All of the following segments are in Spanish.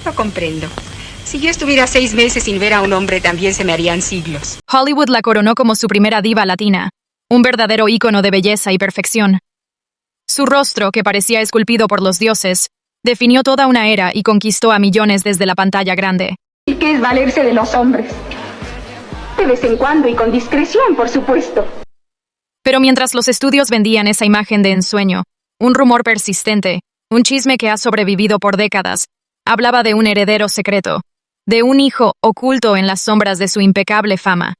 Lo comprendo. Si yo estuviera 6 meses sin ver a un hombre, también se me harían siglos. Hollywood la coronó como su primera diva latina, un verdadero ícono de belleza y perfección. Su rostro, que parecía esculpido por los dioses, definió toda una era y conquistó a millones desde la pantalla grande. ¿Y qué es valerse de los hombres? De vez en cuando y con discreción, por supuesto. Pero mientras los estudios vendían esa imagen de ensueño, un rumor persistente, un chisme que ha sobrevivido por décadas, hablaba de un heredero secreto, de un hijo oculto en las sombras de su impecable fama.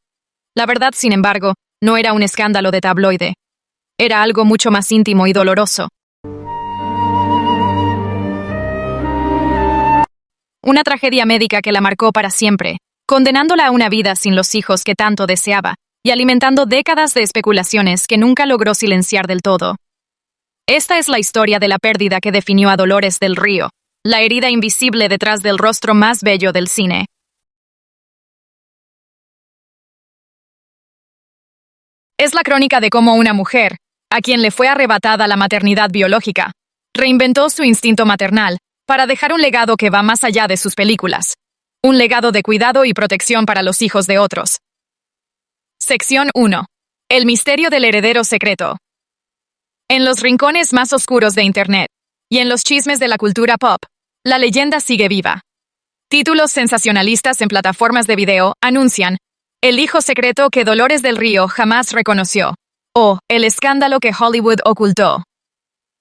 La verdad, sin embargo, no era un escándalo de tabloide. Era algo mucho más íntimo y doloroso. Una tragedia médica que la marcó para siempre, condenándola a una vida sin los hijos que tanto deseaba y alimentando décadas de especulaciones que nunca logró silenciar del todo. Esta es la historia de la pérdida que definió a Dolores del Río, la herida invisible detrás del rostro más bello del cine. Es la crónica de cómo una mujer, a quien le fue arrebatada la maternidad biológica, reinventó su instinto maternal para dejar un legado que va más allá de sus películas. Un legado de cuidado y protección para los hijos de otros. Sección 1. El misterio del heredero secreto. En los rincones más oscuros de Internet y en los chismes de la cultura pop, la leyenda sigue viva. Títulos sensacionalistas en plataformas de video anuncian el hijo secreto que Dolores del Río jamás reconoció, o el escándalo que Hollywood ocultó.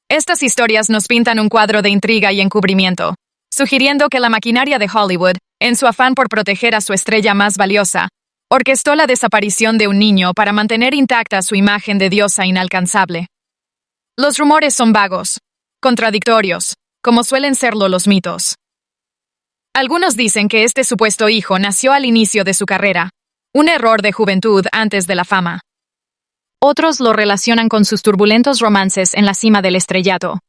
Estas historias nos pintan un cuadro de intriga y encubrimiento, sugiriendo que la maquinaria de Hollywood, en su afán por proteger a su estrella más valiosa, orquestó la desaparición de un niño para mantener intacta su imagen de diosa inalcanzable. Los rumores son vagos, contradictorios, como suelen serlo los mitos. Algunos dicen que este supuesto hijo nació al inicio de su carrera, un error de juventud antes de la fama. Otros lo relacionan con sus turbulentos romances en la cima del estrellato.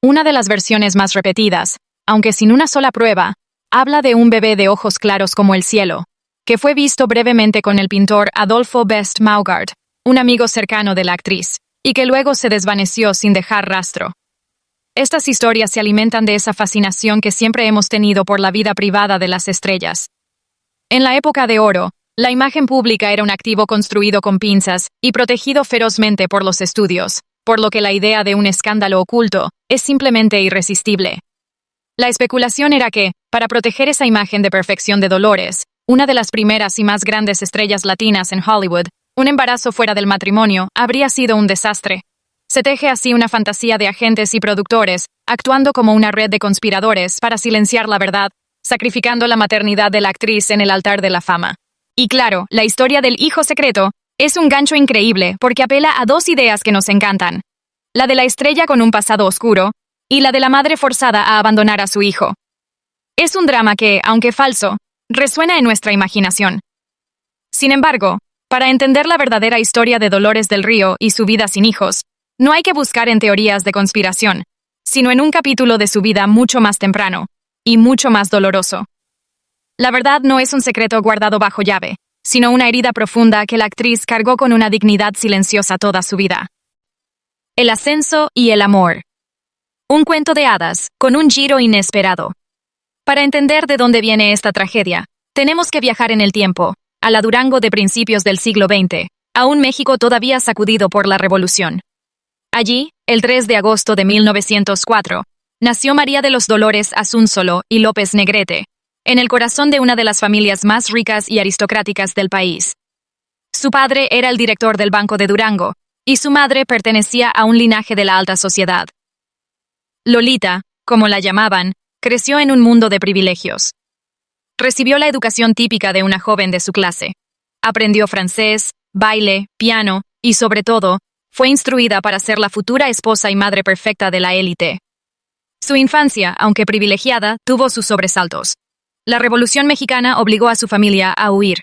Una de las versiones más repetidas, aunque sin una sola prueba, habla de un bebé de ojos claros como el cielo, que fue visto brevemente con el pintor Adolfo Best Maugard, un amigo cercano de la actriz, y que luego se desvaneció sin dejar rastro. Estas historias se alimentan de esa fascinación que siempre hemos tenido por la vida privada de las estrellas. En la época de oro, la imagen pública era un activo construido con pinzas y protegido ferozmente por los estudios, por lo que la idea de un escándalo oculto es simplemente irresistible. La especulación era que, para proteger esa imagen de perfección de Dolores, una de las primeras y más grandes estrellas latinas en Hollywood, un embarazo fuera del matrimonio habría sido un desastre. Se teje así una fantasía de agentes y productores, actuando como una red de conspiradores para silenciar la verdad, sacrificando la maternidad de la actriz en el altar de la fama. Y claro, la historia del hijo secreto es un gancho increíble porque apela a dos ideas que nos encantan. La de la estrella con un pasado oscuro y la de la madre forzada a abandonar a su hijo. Es un drama que, aunque falso, resuena en nuestra imaginación. Sin embargo, para entender la verdadera historia de Dolores del Río y su vida sin hijos, no hay que buscar en teorías de conspiración, sino en un capítulo de su vida mucho más temprano y mucho más doloroso. La verdad no es un secreto guardado bajo llave, sino una herida profunda que la actriz cargó con una dignidad silenciosa toda su vida. El ascenso y el amor. Un cuento de hadas, con un giro inesperado. Para entender de dónde viene esta tragedia, tenemos que viajar en el tiempo, a la Durango de principios del siglo XX, a un México todavía sacudido por la Revolución. Allí, el 3 de agosto de 1904, nació María de los Dolores Asúnzolo y López Negrete, en el corazón de una de las familias más ricas y aristocráticas del país. Su padre era el director del Banco de Durango, y su madre pertenecía a un linaje de la alta sociedad. Lolita, como la llamaban, creció en un mundo de privilegios. Recibió la educación típica de una joven de su clase. Aprendió francés, baile, piano y, sobre todo, fue instruida para ser la futura esposa y madre perfecta de la élite. Su infancia, aunque privilegiada, tuvo sus sobresaltos. La Revolución Mexicana obligó a su familia a huir.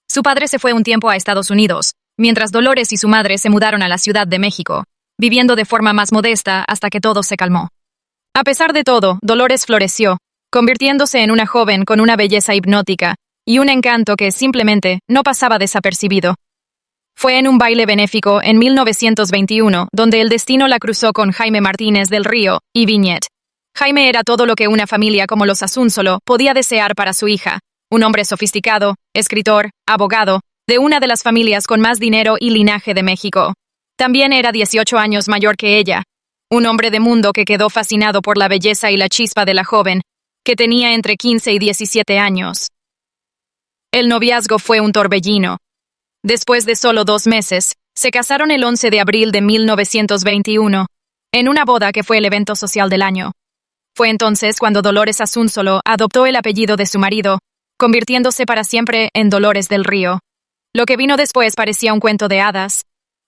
Su padre se fue un tiempo a Estados Unidos, mientras Dolores y su madre se mudaron a la Ciudad de México, viviendo de forma más modesta hasta que todo se calmó. A pesar de todo, Dolores floreció, convirtiéndose en una joven con una belleza hipnótica y un encanto que simplemente no pasaba desapercibido. Fue en un baile benéfico en 1921 donde el destino la cruzó con Jaime Martínez del Río y Viñet. Jaime era todo lo que una familia como los Asúnzolo podía desear para su hija. Un hombre sofisticado, escritor, abogado, de una de las familias con más dinero y linaje de México. También era 18 años mayor que ella. Un hombre de mundo que quedó fascinado por la belleza y la chispa de la joven, que tenía entre 15 y 17 años. El noviazgo fue un torbellino. Después de solo 2 meses, se casaron el 11 de abril de 1921, en una boda que fue el evento social del año. Fue entonces cuando Dolores Asúnzolo adoptó el apellido de su marido, convirtiéndose para siempre en Dolores del Río. Lo que vino después parecía un cuento de hadas.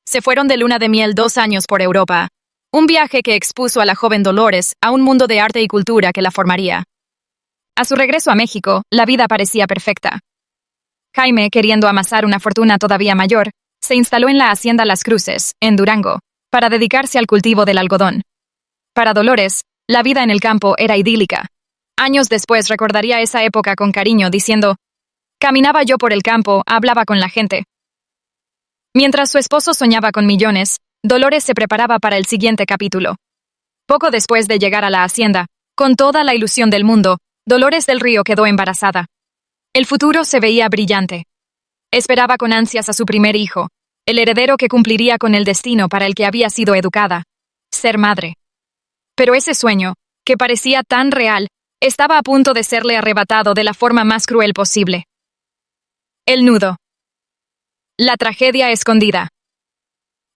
Se fueron de luna de miel 2 años por Europa, un viaje que expuso a la joven Dolores a un mundo de arte y cultura que la formaría. A su regreso a México, la vida parecía perfecta. Jaime, queriendo amasar una fortuna todavía mayor, se instaló en la hacienda Las Cruces, en Durango, para dedicarse al cultivo del algodón. Para Dolores, la vida en el campo era idílica. Años después recordaría esa época con cariño, diciendo: «Caminaba yo por el campo, hablaba con la gente». Mientras su esposo soñaba con millones, Dolores se preparaba para el siguiente capítulo. Poco después de llegar a la hacienda, con toda la ilusión del mundo, Dolores del Río quedó embarazada. El futuro se veía brillante. Esperaba con ansias a su primer hijo, el heredero que cumpliría con el destino para el que había sido educada: ser madre. Pero ese sueño, que parecía tan real, estaba a punto de serle arrebatado de la forma más cruel posible. El nudo. La tragedia escondida.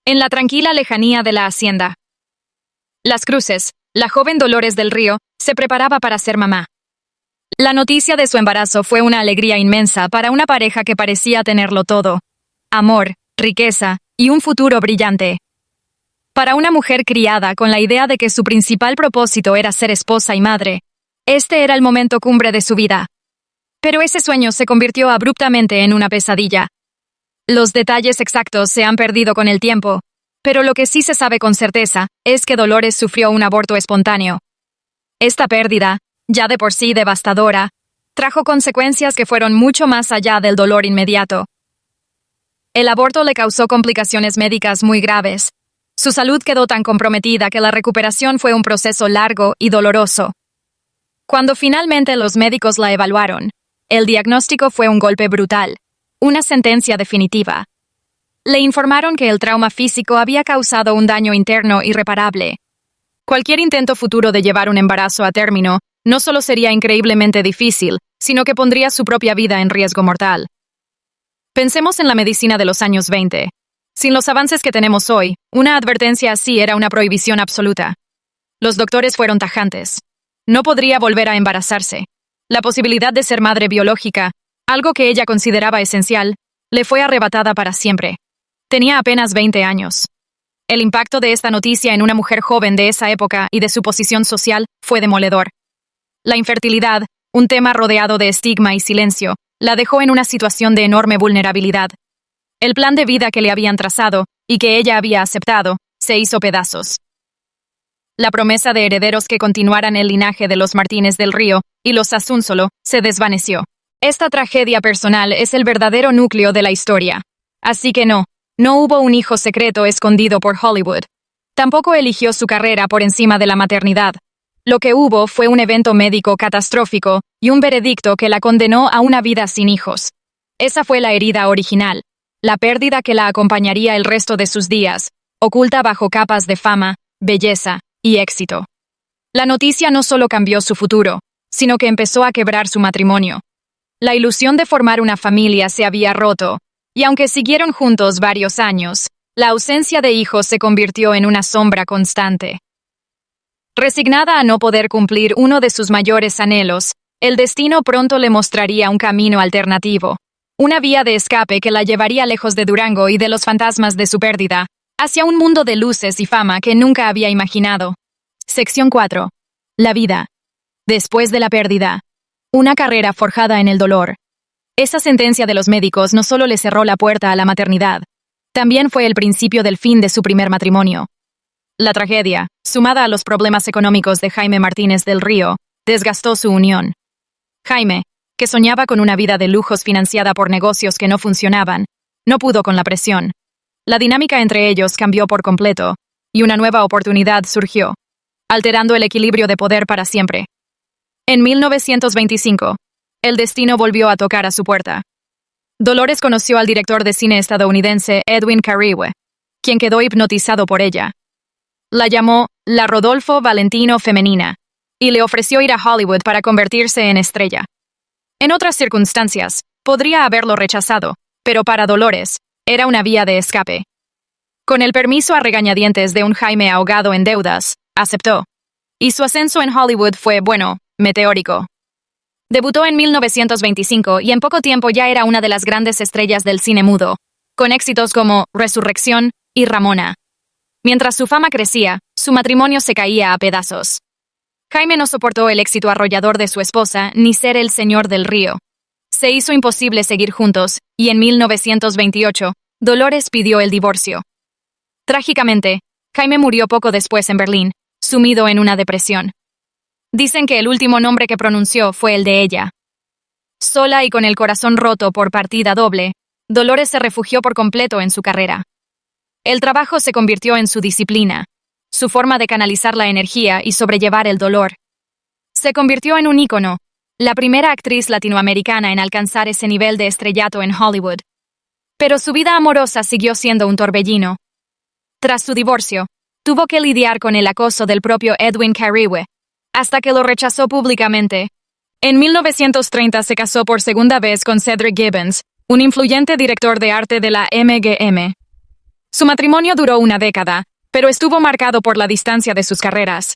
En la tranquila lejanía de la hacienda Las Cruces, la joven Dolores del Río se preparaba para ser mamá. La noticia de su embarazo fue una alegría inmensa para una pareja que parecía tenerlo todo: amor, riqueza y un futuro brillante. Para una mujer criada con la idea de que su principal propósito era ser esposa y madre, este era el momento cumbre de su vida. Pero ese sueño se convirtió abruptamente en una pesadilla. Los detalles exactos se han perdido con el tiempo, pero lo que sí se sabe con certeza es que Dolores sufrió un aborto espontáneo. Esta pérdida, ya de por sí devastadora, trajo consecuencias que fueron mucho más allá del dolor inmediato. El aborto le causó complicaciones médicas muy graves. Su salud quedó tan comprometida que la recuperación fue un proceso largo y doloroso. Cuando finalmente los médicos la evaluaron, el diagnóstico fue un golpe brutal, una sentencia definitiva. Le informaron que el trauma físico había causado un daño interno irreparable. Cualquier intento futuro de llevar un embarazo a término no solo sería increíblemente difícil, sino que pondría su propia vida en riesgo mortal. Pensemos en la medicina de los años 20. Sin los avances que tenemos hoy, una advertencia así era una prohibición absoluta. Los doctores fueron tajantes. No podría volver a embarazarse. La posibilidad de ser madre biológica, algo que ella consideraba esencial, le fue arrebatada para siempre. Tenía apenas 20 años. El impacto de esta noticia en una mujer joven de esa época y de su posición social fue demoledor. La infertilidad, un tema rodeado de estigma y silencio, la dejó en una situación de enorme vulnerabilidad. El plan de vida que le habían trazado, y que ella había aceptado, se hizo pedazos. La promesa de herederos que continuaran el linaje de los Martínez del Río y los Asúnzolo se desvaneció. Esta tragedia personal es el verdadero núcleo de la historia. Así que no hubo un hijo secreto escondido por Hollywood. Tampoco eligió su carrera por encima de la maternidad. Lo que hubo fue un evento médico catastrófico y un veredicto que la condenó a una vida sin hijos. Esa fue la herida original, la pérdida que la acompañaría el resto de sus días, oculta bajo capas de fama, belleza y éxito. La noticia no solo cambió su futuro, sino que empezó a quebrar su matrimonio. La ilusión de formar una familia se había roto, y aunque siguieron juntos varios años, la ausencia de hijos se convirtió en una sombra constante. Resignada a no poder cumplir uno de sus mayores anhelos, el destino pronto le mostraría un camino alternativo, una vía de escape que la llevaría lejos de Durango y de los fantasmas de su pérdida, hacia un mundo de luces y fama que nunca había imaginado. Sección 4. La vida. Después de la pérdida. Una carrera forjada en el dolor. Esa sentencia de los médicos no solo le cerró la puerta a la maternidad, también fue el principio del fin de su primer matrimonio. La tragedia, sumada a los problemas económicos de Jaime Martínez del Río, desgastó su unión. Jaime, que soñaba con una vida de lujos financiada por negocios que no funcionaban, no pudo con la presión. La dinámica entre ellos cambió por completo, y una nueva oportunidad surgió. alterando el equilibrio de poder para siempre. En 1925, el destino volvió a tocar a su puerta. Dolores conoció al director de cine estadounidense Edwin Carriwe, quien quedó hipnotizado por ella. La llamó la Rodolfo Valentino femenina y le ofreció ir a Hollywood para convertirse en estrella. En otras circunstancias, podría haberlo rechazado, pero para Dolores, era una vía de escape. Con el permiso a regañadientes de un Jaime ahogado en deudas, aceptó. Y su ascenso en Hollywood fue, bueno, meteórico. Debutó en 1925 y en poco tiempo ya era una de las grandes estrellas del cine mudo, con éxitos como Resurrección y Ramona. Mientras su fama crecía, su matrimonio se caía a pedazos. Jaime no soportó el éxito arrollador de su esposa ni ser el señor del río. Se hizo imposible seguir juntos y en 1928, Dolores pidió el divorcio. Trágicamente, Jaime murió poco después en Berlín, sumido en una depresión. Dicen que el último nombre que pronunció fue el de ella. Sola y con el corazón roto por partida doble, Dolores se refugió por completo en su carrera. El trabajo se convirtió en su disciplina, su forma de canalizar la energía y sobrellevar el dolor. Se convirtió en un ícono, la primera actriz latinoamericana en alcanzar ese nivel de estrellato en Hollywood. Pero su vida amorosa siguió siendo un torbellino. Tras su divorcio, tuvo que lidiar con el acoso del propio Edwin Carriwe, hasta que lo rechazó públicamente. En 1930 se casó por segunda vez con Cedric Gibbons, un influyente director de arte de la MGM. Su matrimonio duró una década, pero estuvo marcado por la distancia de sus carreras.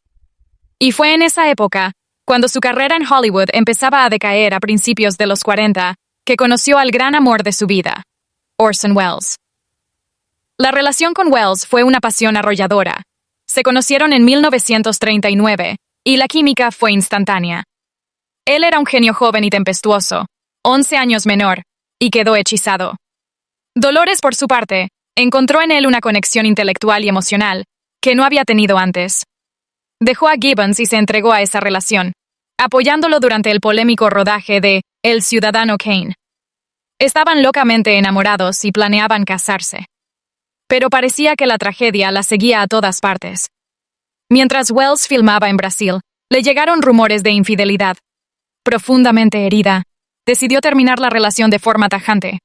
Y fue en esa época, cuando su carrera en Hollywood empezaba a decaer a principios de los 40, que conoció al gran amor de su vida, Orson Welles. La relación con Welles fue una pasión arrolladora. Se conocieron en 1939, y la química fue instantánea. Él era un genio joven y tempestuoso, 11 años menor, y quedó hechizado. Dolores, por su parte, encontró en él una conexión intelectual y emocional que no había tenido antes. Dejó a Gibbons y se entregó a esa relación, apoyándolo durante el polémico rodaje de El Ciudadano Kane. Estaban locamente enamorados y planeaban casarse. Pero parecía que la tragedia la seguía a todas partes. Mientras Welles filmaba en Brasil, le llegaron rumores de infidelidad. Profundamente herida, decidió terminar la relación de forma tajante,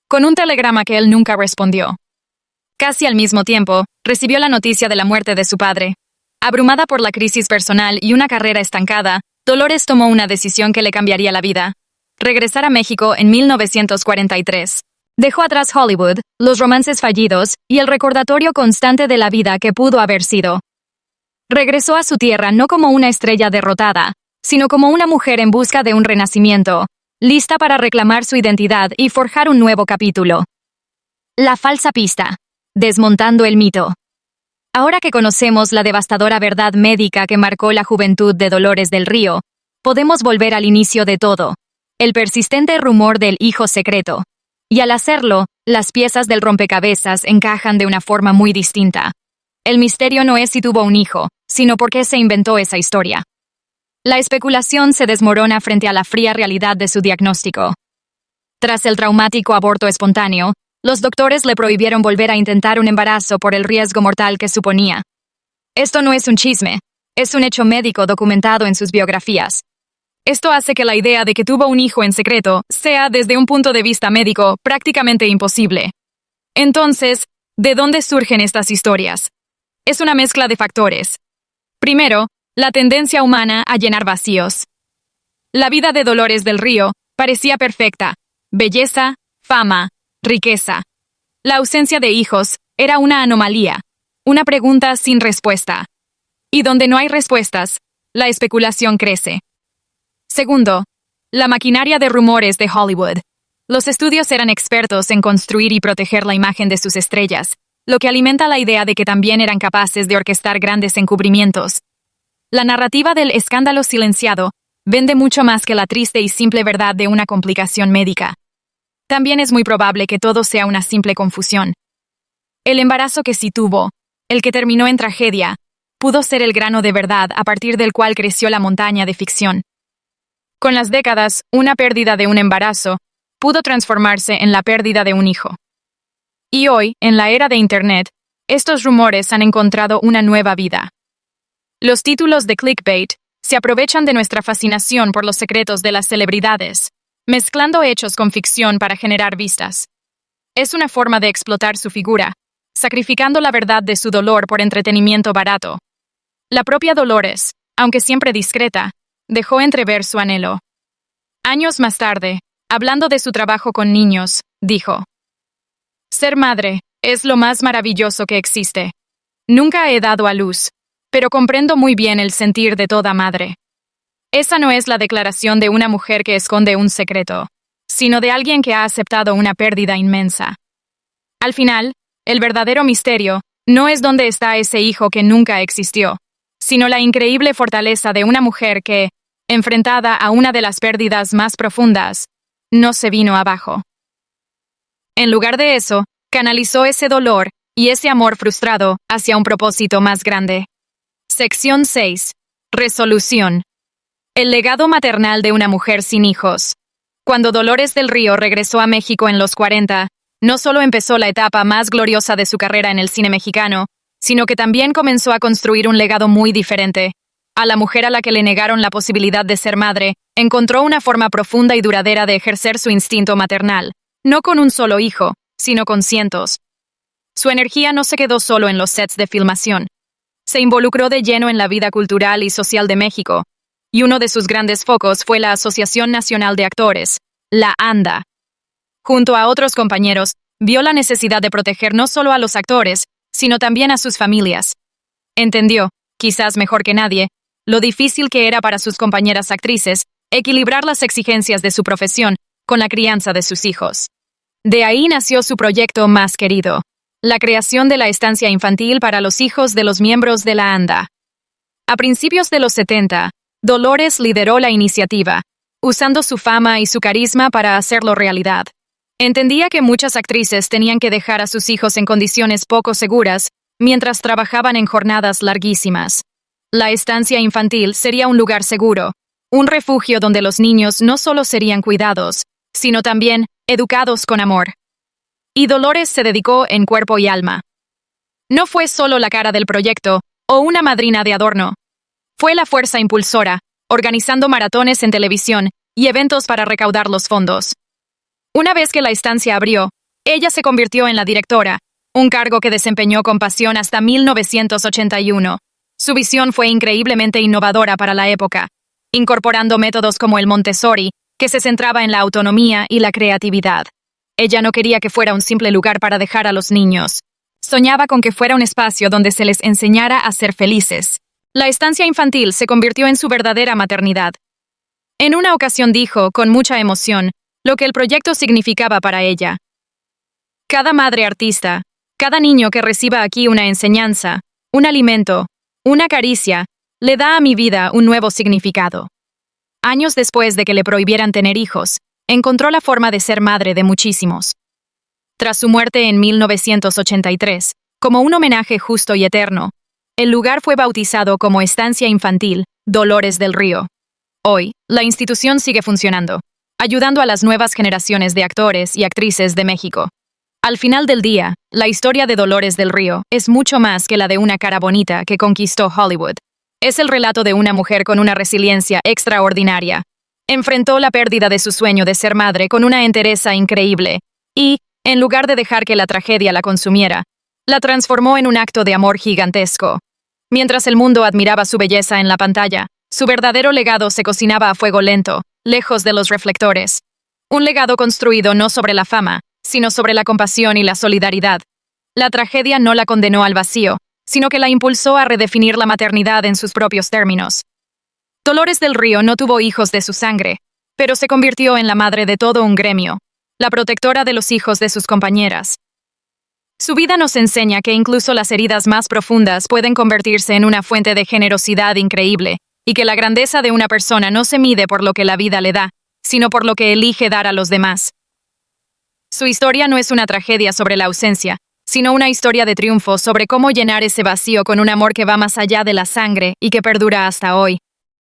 con un telegrama que él nunca respondió. Casi al mismo tiempo, recibió la noticia de la muerte de su padre. Abrumada por la crisis personal y una carrera estancada, Dolores tomó una decisión que le cambiaría la vida: regresar a México en 1943. Dejó atrás Hollywood, los romances fallidos y el recordatorio constante de la vida que pudo haber sido. Regresó a su tierra no como una estrella derrotada, sino como una mujer en busca de un renacimiento, lista para reclamar su identidad y forjar un nuevo capítulo. La falsa pista. Desmontando el mito. Ahora que conocemos la devastadora verdad médica que marcó la juventud de Dolores del Río, podemos volver al inicio de todo, el persistente rumor del hijo secreto. Y al hacerlo, las piezas del rompecabezas encajan de una forma muy distinta. El misterio no es si tuvo un hijo, sino por qué se inventó esa historia. La especulación se desmorona frente a la fría realidad de su diagnóstico. Tras el traumático aborto espontáneo, los doctores le prohibieron volver a intentar un embarazo por el riesgo mortal que suponía. Esto no es un chisme, es un hecho médico documentado en sus biografías. Esto hace que la idea de que tuvo un hijo en secreto sea, desde un punto de vista médico, prácticamente imposible. Entonces, ¿de dónde surgen estas historias? Es una mezcla de factores. Primero, la tendencia humana a llenar vacíos. La vida de Dolores del Río parecía perfecta: belleza, fama, riqueza. La ausencia de hijos era una anomalía, una pregunta sin respuesta. Y donde no hay respuestas, la especulación crece. Segundo, la maquinaria de rumores de Hollywood. Los estudios eran expertos en construir y proteger la imagen de sus estrellas, lo que alimenta la idea de que también eran capaces de orquestar grandes encubrimientos. La narrativa del escándalo silenciado vende mucho más que la triste y simple verdad de una complicación médica. También es muy probable que todo sea una simple confusión. El embarazo que sí tuvo, el que terminó en tragedia, pudo ser el grano de verdad a partir del cual creció la montaña de ficción. Con las décadas, una pérdida de un embarazo pudo transformarse en la pérdida de un hijo. Y hoy, en la era de Internet, estos rumores han encontrado una nueva vida. Los títulos de clickbait se aprovechan de nuestra fascinación por los secretos de las celebridades, mezclando hechos con ficción para generar vistas. Es una forma de explotar su figura, sacrificando la verdad de su dolor por entretenimiento barato. La propia Dolores, aunque siempre discreta, dejó entrever su anhelo. Años más tarde, hablando de su trabajo con niños, dijo: «Ser madre es lo más maravilloso que existe. Nunca he dado a luz, pero comprendo muy bien el sentir de toda madre. Esa no es la declaración de una mujer que esconde un secreto, sino de alguien que ha aceptado una pérdida inmensa. Al final, el verdadero misterio no es dónde está ese hijo que nunca existió, sino la increíble fortaleza de una mujer que, enfrentada a una de las pérdidas más profundas, no se vino abajo. En lugar de eso, canalizó ese dolor y ese amor frustrado hacia un propósito más grande». Sección 6. Resolución. El legado maternal de una mujer sin hijos. Cuando Dolores del Río regresó a México en los 40, no solo empezó la etapa más gloriosa de su carrera en el cine mexicano, sino que también comenzó a construir un legado muy diferente. A la mujer a la que le negaron la posibilidad de ser madre, encontró una forma profunda y duradera de ejercer su instinto maternal, no con un solo hijo, sino con cientos. Su energía no se quedó solo en los sets de filmación. Se involucró de lleno en la vida cultural y social de México, y uno de sus grandes focos fue la Asociación Nacional de Actores, la ANDA. Junto a otros compañeros, vio la necesidad de proteger no solo a los actores, sino también a sus familias. Entendió, quizás mejor que nadie, lo difícil que era para sus compañeras actrices equilibrar las exigencias de su profesión con la crianza de sus hijos. De ahí nació su proyecto más querido, la creación de la estancia infantil para los hijos de los miembros de la ANDA. A principios de los 70, Dolores lideró la iniciativa, usando su fama y su carisma para hacerlo realidad. Entendía que muchas actrices tenían que dejar a sus hijos en condiciones poco seguras mientras trabajaban en jornadas larguísimas. La estancia infantil sería un lugar seguro, un refugio donde los niños no solo serían cuidados, sino también educados con amor. Y Dolores se dedicó en cuerpo y alma. No fue solo la cara del proyecto o una madrina de adorno. Fue la fuerza impulsora, organizando maratones en televisión y eventos para recaudar los fondos. Una vez que la estancia abrió, ella se convirtió en la directora, un cargo que desempeñó con pasión hasta 1981. Su visión fue increíblemente innovadora para la época, incorporando métodos como el Montessori, que se centraba en la autonomía y la creatividad. Ella no quería que fuera un simple lugar para dejar a los niños. Soñaba con que fuera un espacio donde se les enseñara a ser felices. La estancia infantil se convirtió en su verdadera maternidad. En una ocasión dijo, con mucha emoción, lo que el proyecto significaba para ella. Cada madre artista, cada niño que reciba aquí una enseñanza, un alimento, una caricia, le da a mi vida un nuevo significado. Años después de que le prohibieran tener hijos, encontró la forma de ser madre de muchísimos. Tras su muerte en 1983, como un homenaje justo y eterno, el lugar fue bautizado como Estancia Infantil Dolores del Río. Hoy, la institución sigue funcionando, ayudando a las nuevas generaciones de actores y actrices de México. Al final del día, la historia de Dolores del Río es mucho más que la de una cara bonita que conquistó Hollywood. Es el relato de una mujer con una resiliencia extraordinaria. Enfrentó la pérdida de su sueño de ser madre con una entereza increíble y, en lugar de dejar que la tragedia la consumiera, la transformó en un acto de amor gigantesco. Mientras el mundo admiraba su belleza en la pantalla, su verdadero legado se cocinaba a fuego lento, lejos de los reflectores. Un legado construido no sobre la fama, sino sobre la compasión y la solidaridad. La tragedia no la condenó al vacío, sino que la impulsó a redefinir la maternidad en sus propios términos. Dolores del Río no tuvo hijos de su sangre, pero se convirtió en la madre de todo un gremio, la protectora de los hijos de sus compañeras. Su vida nos enseña que incluso las heridas más profundas pueden convertirse en una fuente de generosidad increíble, y que la grandeza de una persona no se mide por lo que la vida le da, sino por lo que elige dar a los demás. Su historia no es una tragedia sobre la ausencia, sino una historia de triunfo sobre cómo llenar ese vacío con un amor que va más allá de la sangre y que perdura hasta hoy.